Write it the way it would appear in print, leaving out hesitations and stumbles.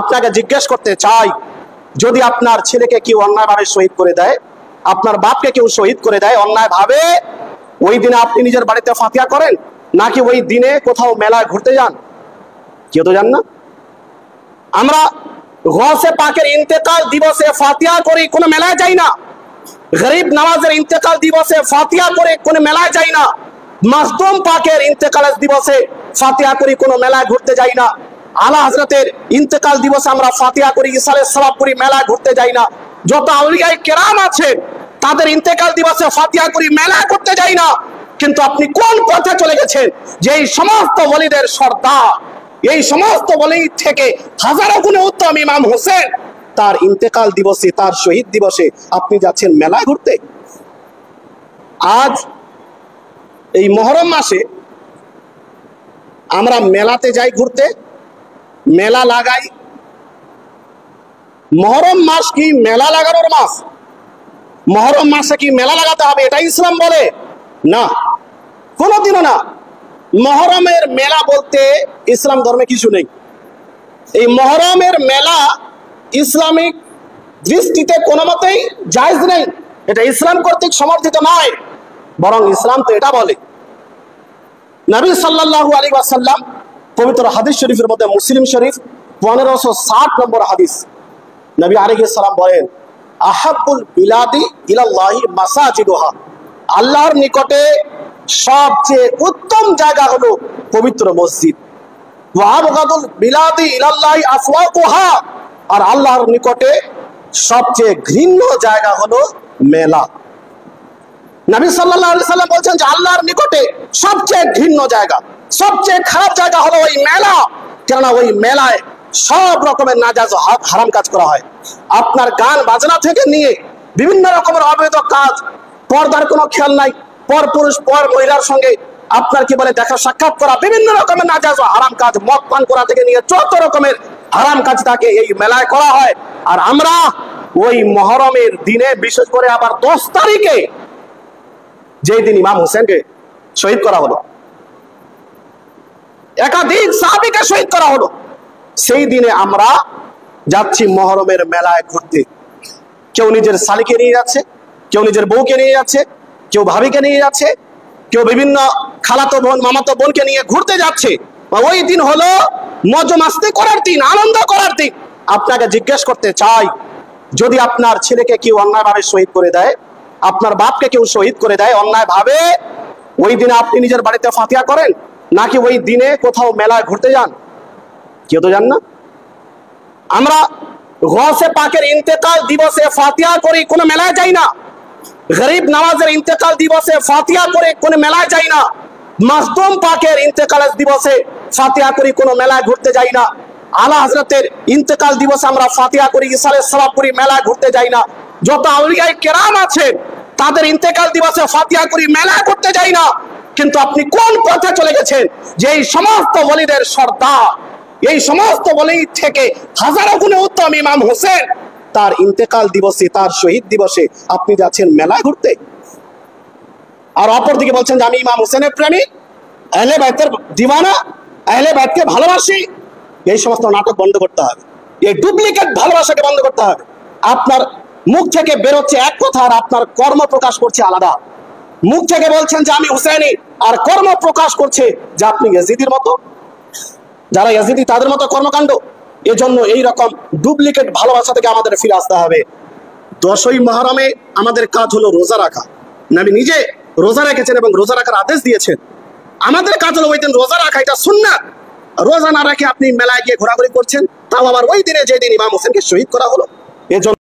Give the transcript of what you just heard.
আপনাকে জিজ্ঞেস করতে চাই, যদি আপনার ছেলেকে কেউ অন্যায়ভাবে শহীদ করে দেয়, আপনার বাপকে কেউ শহীদ করে দেয় অন্যায়ভাবে, ওই দিনে আপনি নিজের বাড়িতে ফাতিহা করেন নাকি ওই দিনে কোথাও মেলায় ঘুরতে যান? কেউ তো যান না। আমরা গৌসে পাকের ইন্তেকাল দিবসে ফাতিহা করি, কোনো মেলায় যাই না। গরিব নওয়াজের ইন্তেকাল দিবসে ফাতিহা করে কোনো মেলায় যাই না। মাসদুম পাকের ইন্তেকাল দিবসে ফাতিহা করি, কোনো মেলায় ঘুরতে যাই না। আলা হযরতের ইন্তেকাল দিবসে আমরা ফাতিহা করি, ইসালের সওয়াব করি, মেলায় ঘুরতে যাই না। যত আউলিয়ায়ে কেরাম আছে তাদের ইন্তেকাল দিবসে ফাতিহা করি, মেলায় ঘুরতে যাই না। কিন্তু আপনি কোন পথে চলে গেছেন যে এই সমস্ত ওলিদের সর্দার, এই সমস্ত ওলি থেকে হাজারো গুণে উত্তম ইমাম হোসেন, তার ইন্তেকাল দিবসে, তার শহীদ দিবসে আপনি যাচ্ছেন মেলায় ঘুরতে? আজ এই মুহররম মাসে আমরা মেলাতে যাই ঘুরতে, মেলা লাগাই। মুহররম মাস কি মেলা লাগানোর মাস? মুহররম মাসে কি মেলা লাগাতে হবে এটা ইসলাম বলে? না, কোনোদিনও না। মুহররমের মেলা বলতে ইসলাম ধর্মে কিছু নেই। এই মুহররমের মেলা ইসলামিক দৃষ্টিতে কোনো মতেই জায়েজ নেই। এটা ইসলাম কর্তৃক সমর্থিত নয়, বরং ইসলাম তো এটা বলে। নবী সাল্লাল্লাহু আলাইহি ওয়াসাল্লাম পবিত্র হাদিস শরীফের মধ্যে, মুসলিম শরীফ 1560 নম্বর হাদিস, নবী আলাইহিস সালাম বলেন, আহাব্বুল বিলাদি ইলাল্লাহি মাসাজিদুহা, আল্লাহর নিকটে সবচেয়ে উত্তম জায়গা হলো পবিত্র মসজিদ। ওয়া আবগাদুল বিলাদি ইলাল্লাহি আসওয়াকুহা, আর আল্লাহর নিকটে সবচেয়ে ঘৃণ্য জায়গা হলো মেলা। নবী সাল্লাল্লাহু আলাইহি সাল্লাম বলছেন যে আল্লাহর নিকটে সবচেয়ে ঘৃণ্য জায়গা, সবচেয়ে খারাপ জায়গা হলো ওই মেলা। কেননা ওই মেলায় সব রকমের নাজায়েজ হারাম কাজ করা হয়। আপনার গান বাজনা থেকে নিয়ে বিভিন্ন রকমের অবৈধ কাজ, পর্দার কোনো খেয়াল নাই, পর পুরুষ পর মহিলার সঙ্গে আপনার কি বলে দেখা সাক্ষাৎ করা, বিভিন্ন রকমের নাজায়েজ হারাম কাজ, মদ পান করা থেকে নিয়ে যত রকমের হারাম কাজ তাকে এই মেলায় করা হয়। আর আমরা ওই মুহররমের দিনে, বিশেষ করে আবার 10 তারিখে, যেই দিন ইমাম হোসেনকে শহীদ করা হলো, একাধিক সাহাবীকে শহীদ করা হলো, সেই দিনে আমরা যাচ্ছি মুহররমের মেলায় ঘুরতে। কেউ নিজের শালীকে নিয়ে যাচ্ছে, কেউ নিজের বউকে নিয়ে যাচ্ছে, কেউ ভাবিকে নিয়ে যাচ্ছে, কেউ বিভিন্ন খালাতো বোন, মামাতো বোনকে নিয়ে ঘুরতে যাচ্ছে। ওই দিন হলো মজ মাস্তি করার দিন, আনন্দ করার দিন। আপনাকে জিজ্ঞেস করতে চাই, যদি আপনার ছেলেকে কেউ অন্যায়ভাবে শহীদ করে দেয়, আপনার বাপকে কেউ শহীদ করে দেয় অন্যায়ভাবে, ওই দিনে আপনি নিজের বাড়িতে ফাতিহা করেন নাকি ওই দিনে কোথাও মেলায় ঘুরতে যান? কেউ তো যান না। আমরা গৌসে পাকের ইন্তেকাল দিবসে ফাতিহা করি, কোনো মেলায় যাই না। গরিব নওয়াজের ইন্তেকাল দিবসে ফাতিহা করে কোনো মেলায় যাই না। মাসদুম পাকের ইন্তেকাল দিবসে ফাতিহা করি, কোনো মেলায় ঘুরতে যাই না। আলা হযরতের ইন্তেকাল দিবসে আমরা ফাতিহা করি, ইসালের সওয়াব করি, মেলায় ঘুরতে যাই না। যত আউলিয়ায়ে কেরাম আছে তাদের ইন্তেকাল দিবসে ফাতিহা করি, মেলায় ঘুরতে যাই না। কিন্তু আপনি কোন পথে চলে গেছেন যে এই সমস্ত ওলিদের সর্দার, এই সমস্ত ওলি থেকে হাজারো গুণে উত্তম ইমাম হোসেন, তার ইন্তেকাল দিবসে, তার শহীদ দিবসে আপনি যাচ্ছেন মেলায় ঘুরতে? আর অপরদিকে বলছেন যে আমি ইমাম হোসেনের প্রেমী, আহলে বাইতের দিওয়ানা, আহলে বাইতকে ভালোবাসি। এই সমস্ত নাটক বন্ধ করতে হবে, এই ডুপ্লিকেট ভালোবাসাকে বন্ধ করতে হবে। আপনার মুখ থেকে বেরোচ্ছে এক কথা, আর আপনার কর্ম প্রকাশ করছে আলাদা। মুখ থেকে বলছেন যে আমি হুসাইনি, আর কর্ম প্রকাশ করছে যে আপনি ইয়াজিদির মতো। যারা ইয়াজিদি তাদের মতো কর্মকাণ্ড। এজন্য এই রকম ডুপ্লিকেট ভালোবাসা থেকে আমাদের ফিরে আসতে হবে। 10ই মুহররমে আমাদের কাজ হলো রোজা রাখা। নবী নিজে রোজা রেখেছেন এবং রোজা রাখার আদেশ দিয়েছেন। আমাদের কাজ হলো ওই দিন রোজা রাখা, এটা সুন্নাত। রোজা না রেখে আপনি মেলায় গিয়ে ঘোরাঘুরি করছেন, তাও আবার ওই দিনে যে দিন ইমাম হোসেনকে শহীদ করা হলো। এজন্য